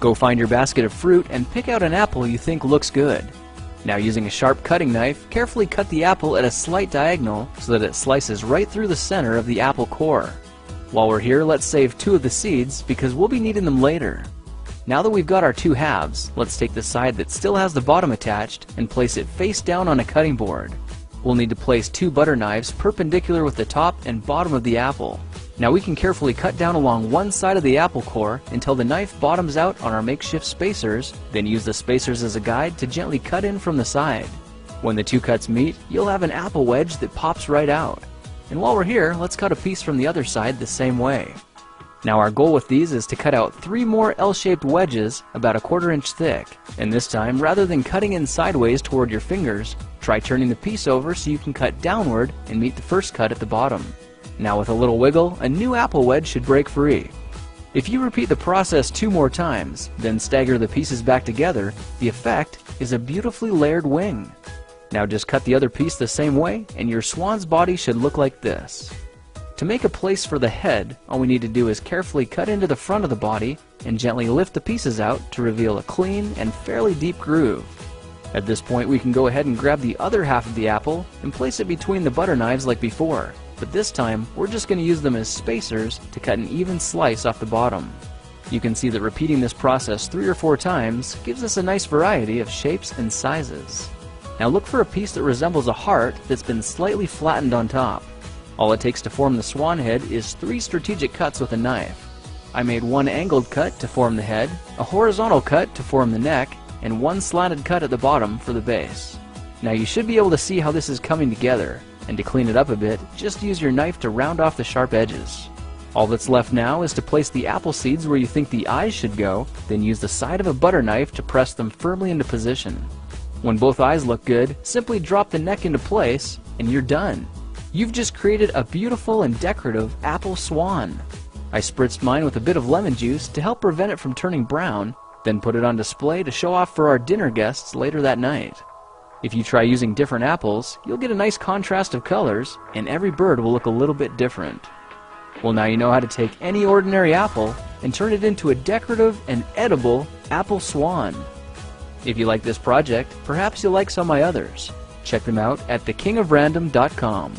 Go find your basket of fruit and pick out an apple you think looks good. Now, using a sharp cutting knife, carefully cut the apple at a slight diagonal so that it slices right through the center of the apple core. While we're here, let's save 2 of the seeds because we'll be needing them later. Now that we've got our 2 halves, let's take the side that still has the bottom attached and place it face down on a cutting board. We'll need to place 2 butter knives perpendicular with the top and bottom of the apple. Now we can carefully cut down along one side of the apple core until the knife bottoms out on our makeshift spacers, then use the spacers as a guide to gently cut in from the side. When the 2 cuts meet, you'll have an apple wedge that pops right out. And while we're here, let's cut a piece from the other side the same way. Now our goal with these is to cut out 3 more L-shaped wedges about 1/4 inch thick. And this time, rather than cutting in sideways toward your fingers, try turning the piece over so you can cut downward and meet the first cut at the bottom. Now with a little wiggle, a new apple wedge should break free. If you repeat the process 2 more times, then stagger the pieces back together, the effect is a beautifully layered wing. Now just cut the other piece the same way and your swan's body should look like this. To make a place for the head, all we need to do is carefully cut into the front of the body and gently lift the pieces out to reveal a clean and fairly deep groove. At this point, we can go ahead and grab the other half of the apple and place it between the butter knives like before. But this time, we're just going to use them as spacers to cut an even slice off the bottom. You can see that repeating this process 3 or 4 times gives us a nice variety of shapes and sizes. Now look for a piece that resembles a heart that's been slightly flattened on top. All it takes to form the swan head is 3 strategic cuts with a knife. I made 1 angled cut to form the head, a horizontal cut to form the neck, and 1 slanted cut at the bottom for the base. Now you should be able to see how this is coming together. And to clean it up a bit, just use your knife to round off the sharp edges. All that's left now is to place the apple seeds where you think the eyes should go, then use the side of a butter knife to press them firmly into position. When both eyes look good, simply drop the neck into place, and you're done. You've just created a beautiful and decorative apple swan. I spritzed mine with a bit of lemon juice to help prevent it from turning brown, then put it on display to show off for our dinner guests later that night. If you try using different apples, you'll get a nice contrast of colors, and every bird will look a little bit different. Well, now you know how to take any ordinary apple and turn it into a decorative and edible apple swan. If you like this project, perhaps you'll like some of my others. Check them out at thekingofrandom.com.